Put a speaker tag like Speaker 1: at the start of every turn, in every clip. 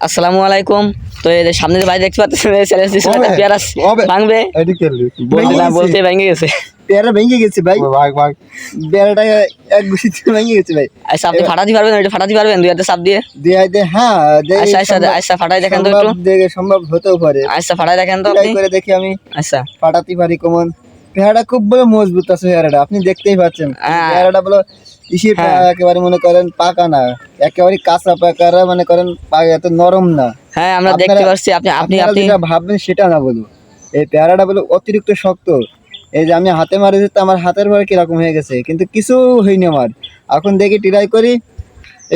Speaker 1: আসসালামু আলাইকুম। তো এই যে সামনে যে ভাই দেখতে পাচ্ছেন পেয়ারা ভাঙবে বলতে ভেঙে গেছে।
Speaker 2: পেয়ারা ভেঙে গেছে ভাই, পেয়ারাটা এক গুছিতে ভেঙে গেছে ভাই।
Speaker 1: আচ্ছা আপনি ফাটাতে পারবেন, এটা ফাটাতে পারবেন দুই হাতে চাপ দিয়ে?
Speaker 2: হ্যাঁ,
Speaker 1: আচ্ছা আচ্ছা আচ্ছা ফাটাই দেখেন তো একটু।
Speaker 2: দেখে সম্ভব হতেও পারে।
Speaker 1: আচ্ছা ফাটাই দেখেন তো
Speaker 2: ট্রাই
Speaker 1: আপনি।
Speaker 2: করে দেখি আমি
Speaker 1: আচ্ছা
Speaker 2: ফাটাতে পারি কেমন। পেয়ারাটা খুব বড় মজবুত আছে, পেয়ারাটা আপনি দেখতেই পাচ্ছেন।
Speaker 1: হ্যাঁ।
Speaker 2: পেয়ারাটা বলো ইসির
Speaker 1: হ্যাঁ।
Speaker 2: একেবারে মনে করেন পাকা না, একেবারে কাঁচা পাকারা মনে করেন এত নরম না।
Speaker 1: হ্যাঁ আমরা দেখতে পাচ্ছি। আপনি আপনি
Speaker 2: আপনারা
Speaker 1: আপনি
Speaker 2: যেটা ভাববেন সেটা না বলুন। এই পেয়ারাটা বলো অতিরিক্ত শক্ত। এই যে আমি হাতে মারি তো আমার হাতের ভরে কিরকম হয়ে গেছে, কিন্তু কিছু হয়নি আমার। এখন দেখি ট্রাই করি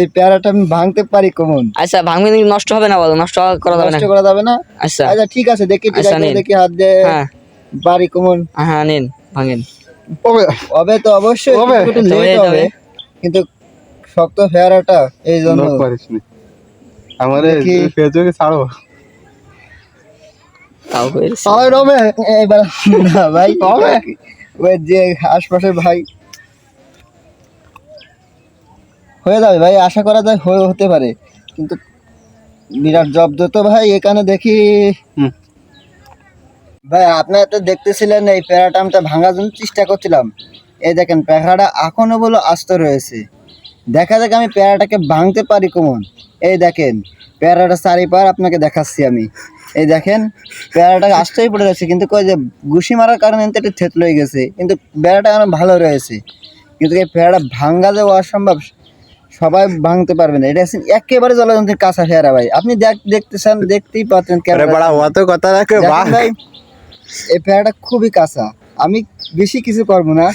Speaker 2: এই পেয়ারাটা আমি ভাঙতে পারি কেমন।
Speaker 1: আচ্ছা ভাঙবেন, নষ্ট হবে না? বলো নষ্ট করা যাবে না?
Speaker 2: নষ্ট করা যাবে না।
Speaker 1: আচ্ছা
Speaker 2: আচ্ছা ঠিক আছে, দেখি
Speaker 1: আচ্ছা,
Speaker 2: ট্রাই করে
Speaker 1: নিন।
Speaker 2: দেখি হাত দিয়ে
Speaker 1: হ্যাঁ
Speaker 2: পারি কেমন।
Speaker 1: হ্যাঁ নিন ভাঙেন।
Speaker 2: হবে তো অবশ্যই, একটু
Speaker 1: তো
Speaker 2: লেট
Speaker 1: হয়ে
Speaker 2: হবে,
Speaker 1: যাবে।
Speaker 2: কিন্তু শক্ত পেয়ারাটা এই জন্য
Speaker 3: আমারে
Speaker 2: দেখি।
Speaker 3: ফেসবুকে ছাড়ো।
Speaker 1: তাও হয়েছে।
Speaker 2: এবার না ভাই, ওই যে আশপাশের ভাই হয়ে যাবে ভাই, আশা করা যায় হতে পারে, কিন্তু বিরাট জব্দ তো ভাই এখানে দেখি।
Speaker 3: হুম।
Speaker 2: ভাই আপনারা তো দেখতেছিলেন এই পেয়ারাটা আমি ভাঙার জন্য চেষ্টা করছিলাম। এই দেখেন পেয়ারাটা এখনো বলো আস্ত রয়েছে। দেখা যাক আমি পেয়ারাটাকে ভাঙতে পারি কেমন। এই দেখেন পেয়ারাটা চারিপার আপনাকে দেখাচ্ছি আমি। এই দেখেন পেয়ারাটা আস্তই পড়ে রয়েছে, কিন্তু কই যে ঘুষি মারার কারণে কিন্তু একটু থেতলে হয়ে গেছে, কিন্তু পেয়ারাটা এখন ভালো রয়েছে। কিন্তু এই পেয়ারাটা ভাঙ্গা যে অসম্ভব, সবাই ভাঙতে পারবে না। এটা একেবারে জলযন্ত্রের কাঁচা পেয়ারা ভাই, আপনি দেখতেছেন, দেখতেই পাচ্ছেন
Speaker 3: আরে বড়া অত কথা রাখে বাহ।
Speaker 2: ভাই এই পেয়ারাটা খুবই কাঁচা, আমি বেশি কিছু করবো না,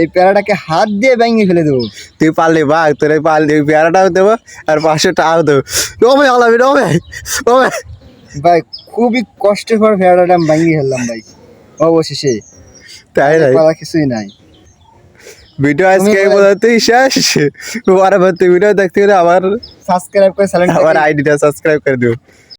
Speaker 2: এই পেয়ারাটাকে হাত দিয়ে ভেঙে ফেলে দেবো।
Speaker 3: তুই পারলি বাঘ, তোর পারলি পেয়ারাটাও দেবো আর 500 টাকাও দেবো। ও ভাই আলাবি ও ভাই, ও ভাই
Speaker 2: ভাই খুবই কষ্টের পর পেয়ারাটা আমি ভেঙে ফেললাম ভাই অবশেষে।
Speaker 3: তাই নাই
Speaker 2: করা কিছুই নাই।
Speaker 3: ভিডিও আজকে এই পর্যন্তই শেষ। পরবর্তী ভিডিও দেখতে গেলে আবার
Speaker 2: সাবস্ক্রাইব করে চ্যানেলটা
Speaker 3: আইডিটা সাবস্ক্রাইব করে দিও।